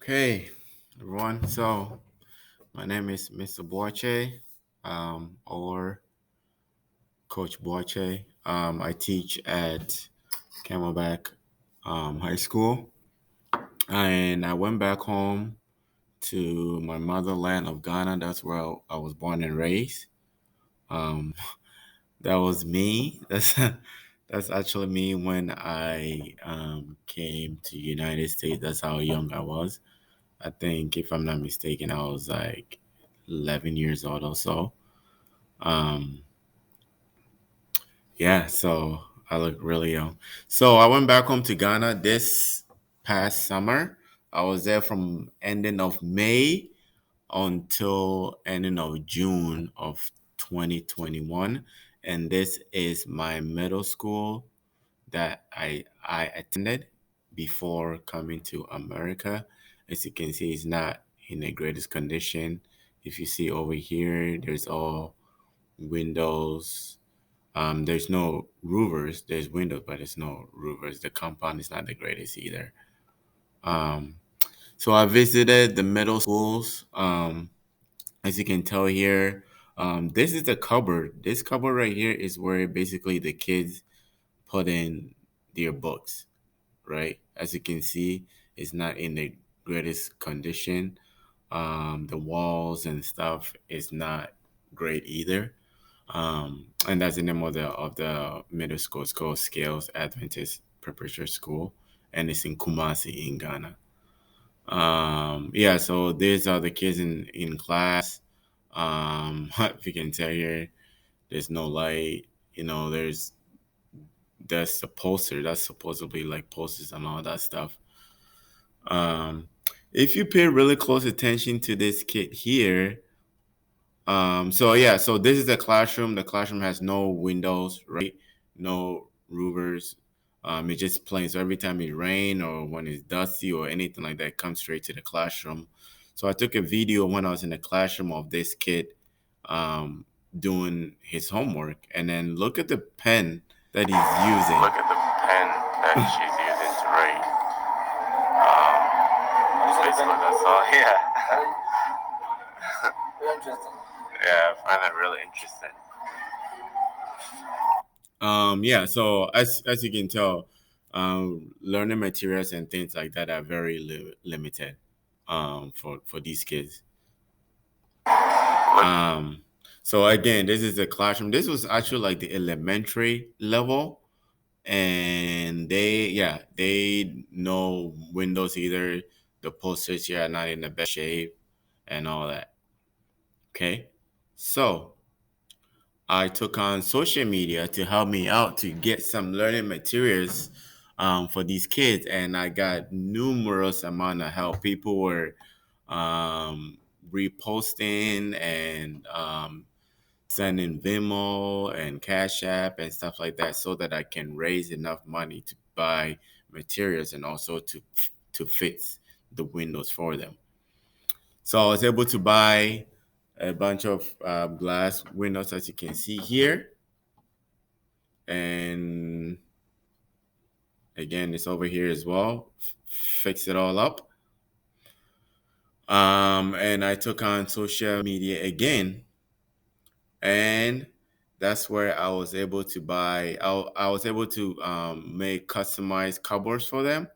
Okay, everyone. So my name is Mr. Boakye, or Coach Boakye. I teach at Camelback High School, and I went back home to my motherland of Ghana. That's where I was born and raised. Um, that was me. That's actually me when I came to United States. That's how young I was. I think, if I'm not mistaken, I was like 11 years old or so. Um, yeah, so I look really young. So I went back home to Ghana this past summer. I was there from ending of May until ending of June of 2021. And this is my middle school that I attended before coming to America. As you can see, it's not in the greatest condition. If you see over here, there's all windows. There's no roofers. There's windows, but there's no roofers. The compound is not the greatest either. Um, so I visited the middle schools. As you can tell here, this is the cupboard. This cupboard right here is where basically the kids put in their books, right? As you can see, it's not in the greatest condition. The walls and stuff is not great either. And that's the name of the middle school. It's called Scales Adventist Preparatory School, and it's in Kumasi in Ghana. Yeah, so these are the kids in class. If you can tell here, there's no light. There's that's the poster. That's supposedly like posters and all that stuff. Um, if you pay really close attention to this kid here, so yeah, so this is the classroom. The classroom has no windows, right? No roofers. It's just plain. So every time it rain or when it's dusty or anything like that, it comes straight to the classroom. So I took a video when I was in the classroom of this kid um, doing his homework, and then look at the pen that he's using. Look at the pen that she's using to write. Basically, that's all. Yeah. Yeah, I find that really interesting. Yeah, so as you can tell, learning materials and things like that are very limited for these kids. Um, so again, this is the classroom. This was actually like the elementary level, and they no windows either. The posters here are not in the best shape and all that. Okay, so I took on social media to help me out to get some learning materials for these kids, and I got numerous amount of help. People were um, reposting and sending Venmo and CashApp and stuff like that, so that I can raise enough money to buy materials and also to fix the windows for them. So I was able to buy a bunch of glass windows, as you can see here. And again, it's over here as well. Fix it all up. And I took on social media again, and that's where I was able to buy. I was able to make customized cupboards for them,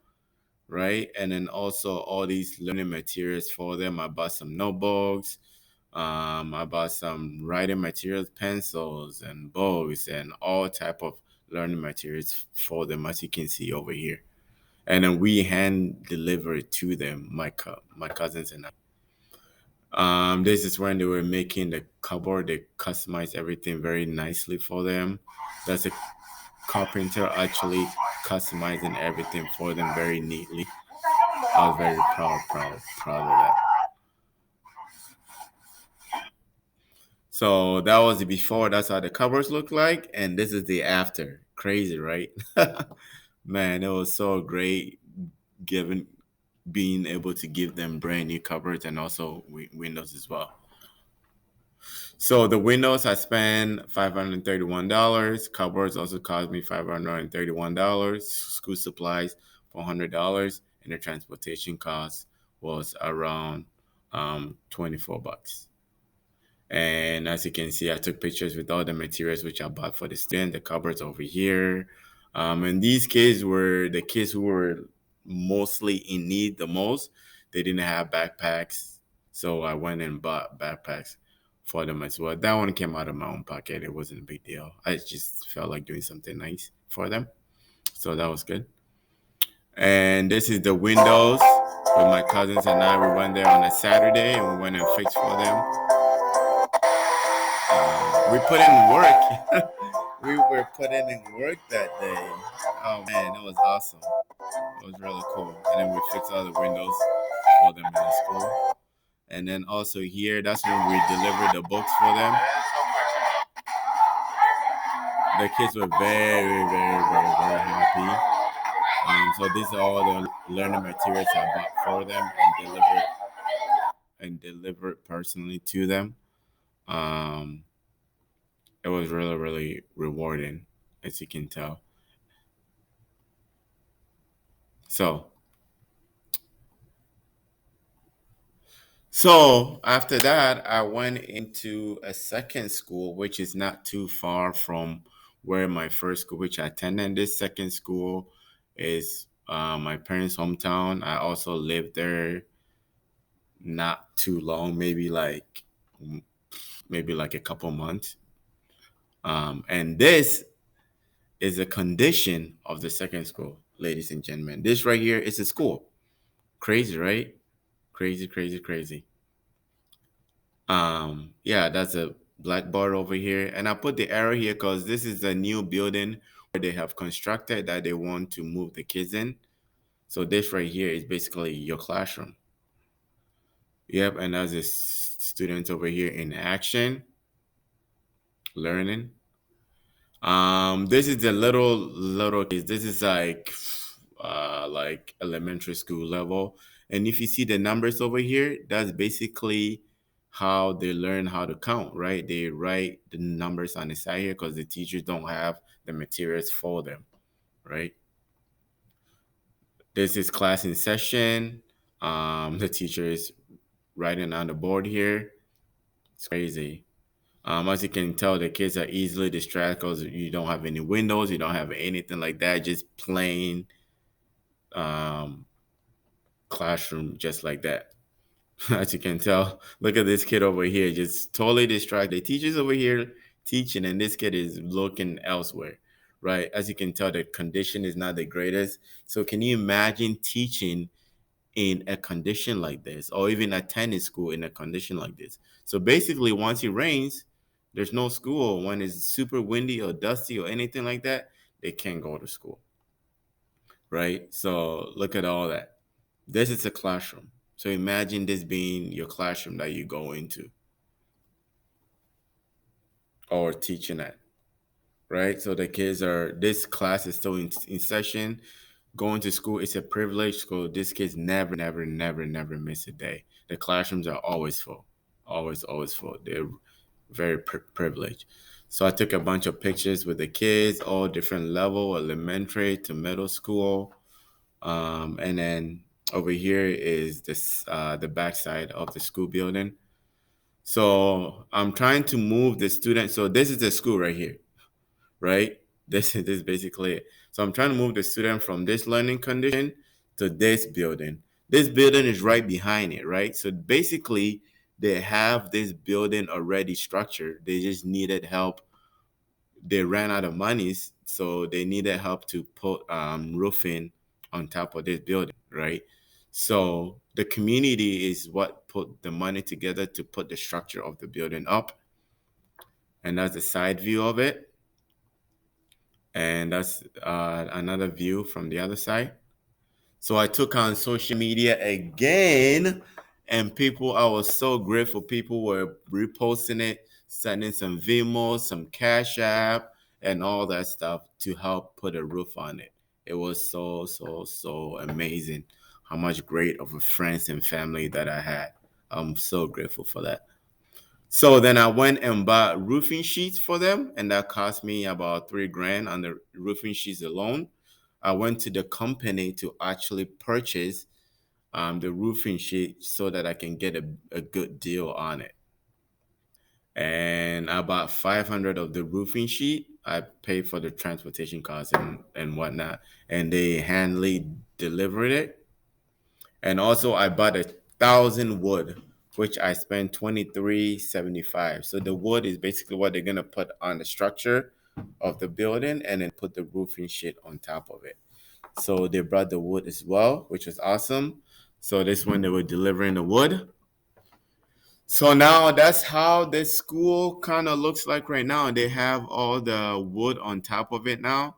right? And then also all these learning materials for them. I bought some notebooks. I bought some writing materials, pencils, and bows, and all type of learning materials for them, as you can see over here. And then we hand deliver it to them, my cousins and I. This is when they were making the cupboard. They customized everything very nicely for them. That's a carpenter actually customizing everything for them very neatly. I was very proud of that. So that was the before. That's how the covers look like, and this is the after. Crazy, right? Man, it was so great given being able to give them brand new covers and also windows as well. So the windows I spent $531. Covers also cost me $531. School supplies $400, and the transportation cost was around 24 bucks. And as you can see, I took pictures with all the materials which I bought for the student, the cupboards over here. And these kids were the kids who were mostly in need the most. They didn't have backpacks. So I went and bought backpacks for them as well. That one came out of my own pocket. It wasn't a big deal. I just felt like doing something nice for them. So that was good. And this is the windows with my cousins and I. We went there on a Saturday and we went and fixed for them. We put in work. We were putting in work that day. Oh man, it was awesome. It was really cool. And then we fixed all the windows for them in the school. And then also here, that's when we delivered the books for them. The kids were very happy. So these are all the learning materials I bought for them and delivered personally to them. Um, it was really rewarding, as you can tell. So So after that, I went into a second school, which is not too far from where my first school, which I attended. This second school is my parents' hometown. I also lived there not too long, maybe like a couple months. And this is a condition of the second school, ladies and gentlemen. This right here is a school. Crazy, right? Crazy. Yeah, that's a blackboard over here. And I put the arrow here because this is a new building where they have constructed that they want to move the kids in. So this right here is basically your classroom. Yep, and that's the students over here in action, learning. This is the little kids. This is like elementary school level. And if you see the numbers over here, that's basically how they learn how to count, right? They write the numbers on the side here because the teachers don't have the materials for them, right? This is class in session. The teacher is writing on the board here. It's crazy. As you can tell, the kids are easily distracted because you don't have any windows, you don't have anything like that, just plain um, classroom, just like that. As you can tell, look at this kid over here, just totally distracted. The teacher's over here teaching, and this kid is looking elsewhere, right? As you can tell, the condition is not the greatest. So, can you imagine teaching in a condition like this, or even attending school in a condition like this? So basically, once it rains, there's no school. When it's super windy or dusty or anything like that, they can't go to school, right? So look at all that. This is a classroom. So imagine this being your classroom that you go into or teaching at, right? So the kids are, this class is still in session. Going to school is a privilege. So these kids never miss a day. The classrooms are always full, always full. They're very privileged. So I took a bunch of pictures with the kids, all different level, elementary to middle school. And then over here is the backside of the school building. So I'm trying to move the student. So this is the school right here, right? This is basically it. So I'm trying to move the student from this learning condition to this building. This building is right behind it, right? So basically, they have this building already structured. They just needed help. They ran out of monies, so they needed help to put roofing on top of this building, right? So the community is what put the money together to put the structure of the building up, and that's the side view of it. And that's another view from the other side. So I took on social media again, and I was so grateful. People were reposting it, sending some Venmo, some Cash App, and all that stuff to help put a roof on it. It was so amazing how much great of a friends and family that I had. I'm so grateful for that. So then I went and bought roofing sheets for them, and that cost me about 3 grand on the roofing sheets alone. I went to the company to actually purchase the roofing sheet so that I can get a good deal on it. And I bought 500 of the roofing sheet. I paid for the transportation costs and whatnot, and they handily delivered it. And also, I bought 1,000 wood, which I spent 23.75. So the wood is basically what they're gonna put on the structure of the building, and then put the roofing sheet on top of it. So they brought the wood as well, which was awesome. So this one they were delivering the wood. So now that's how this school kind of looks like right now. They have all the wood on top of it now.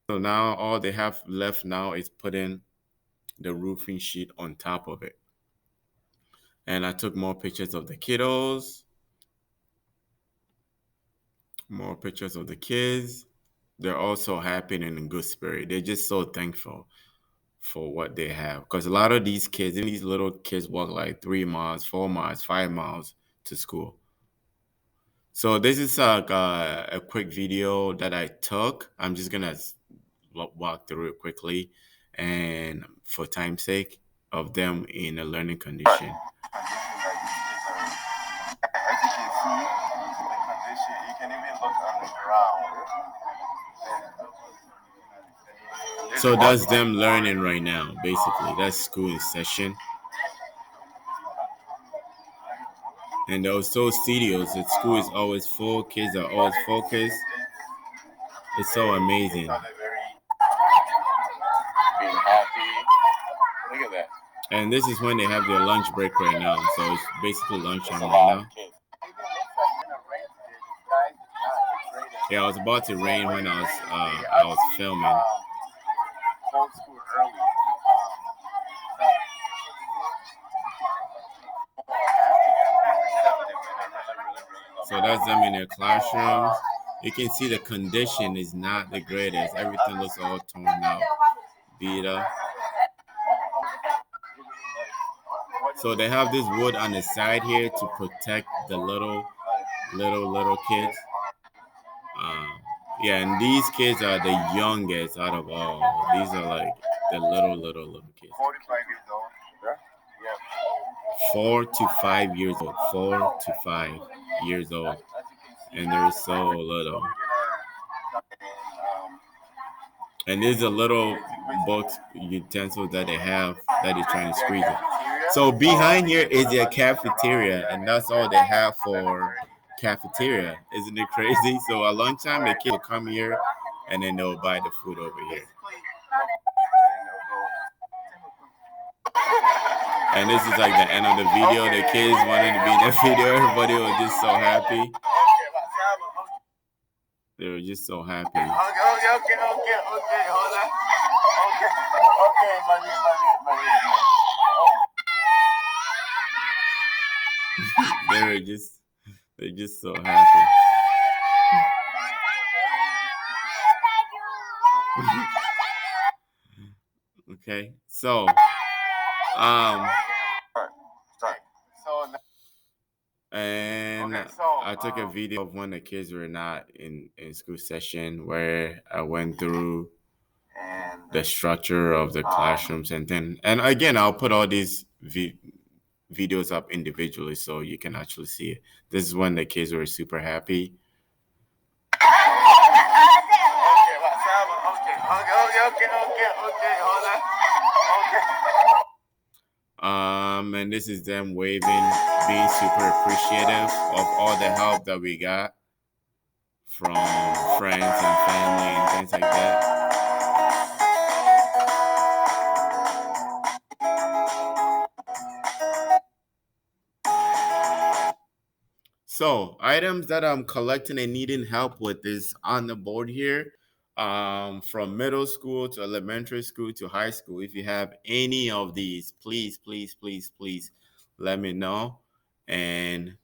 So now all they have left now is putting the roofing sheet on top of it. And I took more pictures of the kiddos, more pictures of the kids. They're also happy and in good spirit. They're just so thankful for what they have. Because a lot of these kids, and these little kids walk like 3 miles, 4 miles, 5 miles to school. So this is a quick video that I took. I'm just gonna walk through it quickly, and for time's sake, of them in a learning condition. As you can see, the condition, you can even look on the ground. So that's them learning right now, basically. That's school in session. And those so studios, the school is always full, kids are always focused. It's so amazing. Being happy. Look at that. And this is when they have their lunch break right now. So it's basically lunchtime right now. Yeah, it was about to rain when I was filming. So that's them in their classrooms. You can see the condition is not the greatest. Everything looks all torn out, beat up. So they have this wood on the side here to protect the little kids. Yeah, and these kids are the youngest out of all. These are like the little kids. 45 years old. Yeah. 4 to 5 years old. 4 to 5 years old. And they're so little. And there's a little box utensils that they have that they're trying to squeeze it. So behind here is their cafeteria, and that's all they have for cafeteria. Isn't it crazy? So at lunchtime, the kids will come here, and then they'll buy the food over here. And this is like the end of the video. The kids wanted to be in the video. Everybody was just so happy. They were just so happy. Okay. Hold on. Okay. They're just so happy. Okay, so and I took a video of when the kids were not in school session, where I went through the structure of the classrooms, and again I'll put all these videos up individually so you can actually see it. This is when the kids were super happy. And this is them waving, being super appreciative of all the help that we got from friends and family and things like that. So items that I'm collecting and needing help with is on the board here. From middle school to elementary school to high school. If you have any of these, please let me know. And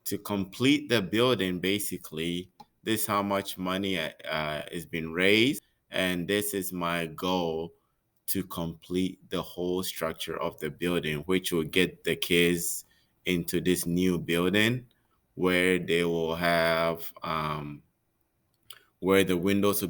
to complete the building, basically, this is how much money is being raised, and this is my goal to complete the whole structure of the building, which will get the kids into this new building where they will have where the windows will